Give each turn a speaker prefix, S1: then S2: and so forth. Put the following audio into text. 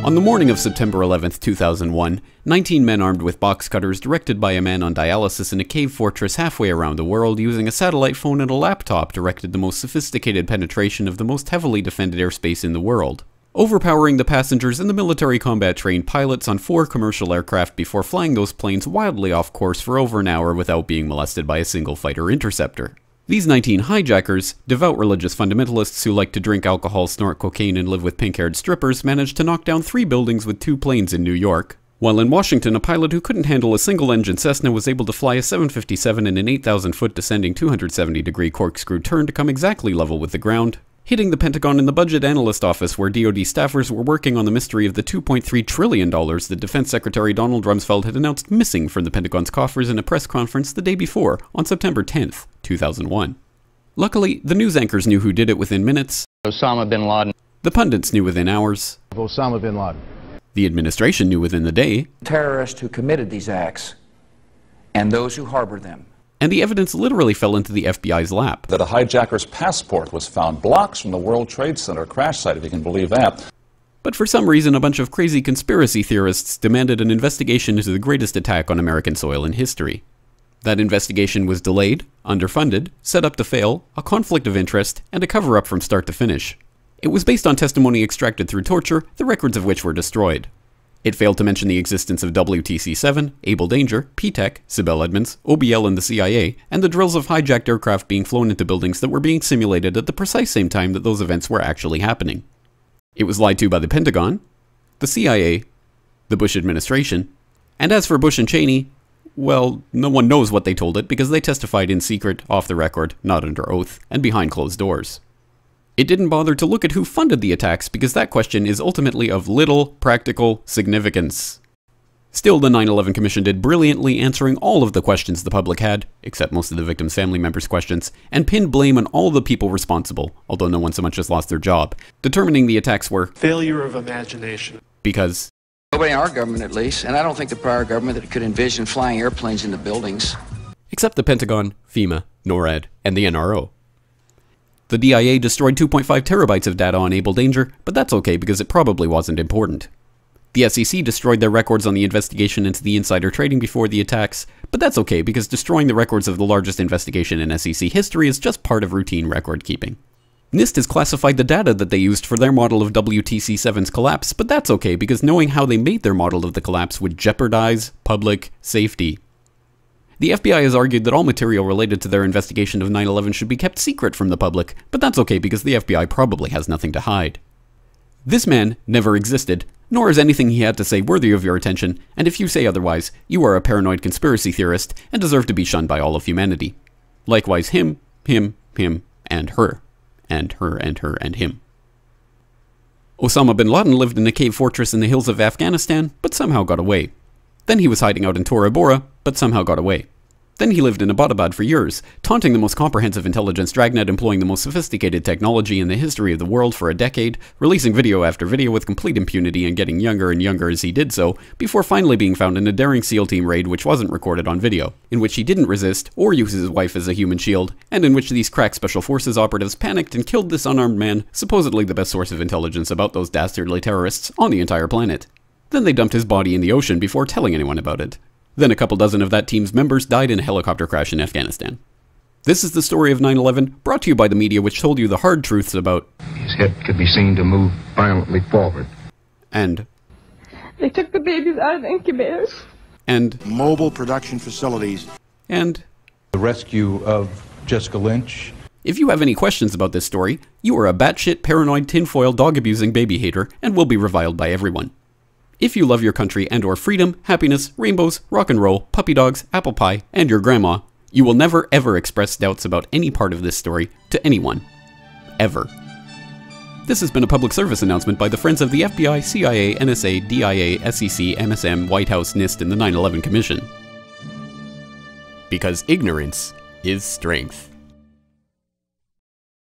S1: On the morning of September 11, 2001, 19 men armed with box cutters directed by a man on dialysis in a cave fortress halfway around the world using a satellite phone and a laptop directed the most sophisticated penetration of the most heavily defended airspace in the world, overpowering the passengers and the military combat-trained pilots on 4 commercial aircraft before flying those planes wildly off course for over an hour without being molested by a single fighter interceptor. These 19 hijackers, devout religious fundamentalists who like to drink alcohol, snort cocaine, and live with pink-haired strippers, managed to knock down 3 buildings with 2 planes in New York. While in Washington, a pilot who couldn't handle a single-engine Cessna was able to fly a 757 in an 8,000-foot descending 270-degree corkscrew turn to come exactly level with the ground, hitting the Pentagon in the Budget Analyst Office where DoD staffers were working on the mystery of the $2.3 trillion that Defense Secretary Donald Rumsfeld had announced missing from the Pentagon's coffers in a press conference the day before, on September 10th, 2001. Luckily, the news anchors knew who did it within minutes.
S2: Osama bin Laden.
S1: The pundits knew within hours.
S3: Osama bin Laden.
S1: The administration knew within the day.
S4: Terrorists who committed these acts and those who harbor them.
S1: And the evidence literally fell into the FBI's lap.
S5: That a hijacker's passport was found blocks from the World Trade Center crash site, if you can believe that.
S1: But for some reason, a bunch of crazy conspiracy theorists demanded an investigation into the greatest attack on American soil in history. That investigation was delayed, underfunded, set up to fail, a conflict of interest, and a cover-up from start to finish. It was based on testimony extracted through torture, the records of which were destroyed. It failed to mention the existence of WTC-7, Able Danger, P-TECH, Sibel Edmonds, OBL and the CIA, and the drills of hijacked aircraft being flown into buildings that were being simulated at the precise same time that those events were actually happening. It was lied to by the Pentagon, the CIA, the Bush administration, and as for Bush and Cheney, well, no one knows what they told it because they testified in secret, off the record, not under oath, and behind closed doors. It didn't bother to look at who funded the attacks because that question is ultimately of little practical significance. Still, the 9/11 Commission did brilliantly answering all of the questions the public had, except most of the victims' family members' questions, and pinned blame on all the people responsible, although no one so much as lost their job, determining the attacks were
S6: failure of imagination.
S1: Because
S4: nobody in our government, at least, and I don't think the prior government that could envision flying airplanes into buildings.
S1: Except the Pentagon, FEMA, NORAD, and the NRO. The DIA destroyed 2.5 terabytes of data on Able Danger, but that's okay because it probably wasn't important. The SEC destroyed their records on the investigation into the insider trading before the attacks, but that's okay because destroying the records of the largest investigation in SEC history is just part of routine record keeping. NIST has classified the data that they used for their model of WTC-7's collapse, but that's okay because knowing how they made their model of the collapse would jeopardize public safety. The FBI has argued that all material related to their investigation of 9/11 should be kept secret from the public, but that's okay because the FBI probably has nothing to hide. This man never existed, nor is anything he had to say worthy of your attention, and if you say otherwise, you are a paranoid conspiracy theorist and deserve to be shunned by all of humanity. Likewise him, and her. And her, and her, and him. Osama bin Laden lived in a cave fortress in the hills of Afghanistan, but somehow got away. Then he was hiding out in Tora Bora, but somehow got away. Then he lived in Abbottabad for years, taunting the most comprehensive intelligence dragnet employing the most sophisticated technology in the history of the world for a decade, releasing video after video with complete impunity and getting younger and younger as he did so, before finally being found in a daring SEAL team raid which wasn't recorded on video, in which he didn't resist or use his wife as a human shield, and in which these crack special forces operatives panicked and killed this unarmed man, supposedly the best source of intelligence about those dastardly terrorists on the entire planet. Then they dumped his body in the ocean before telling anyone about it. Then a couple dozen of that team's members died in a helicopter crash in Afghanistan. This is the story of 9/11, brought to you by the media which told you the hard truths about
S7: his head could be seen to move violently forward.
S1: And
S8: they took the babies out of the incubators.
S1: And
S3: mobile production facilities.
S1: And
S7: the rescue of Jessica Lynch.
S1: If you have any questions about this story, you are a batshit paranoid tinfoil dog-abusing baby hater and will be reviled by everyone. If you love your country and or freedom, happiness, rainbows, rock and roll, puppy dogs, apple pie, and your grandma, you will never ever express doubts about any part of this story to anyone. Ever. This has been a public service announcement by the Friends of the FBI, CIA, NSA, DIA, SEC, MSM, White House, NIST, and the 9/11 Commission. Because ignorance is strength.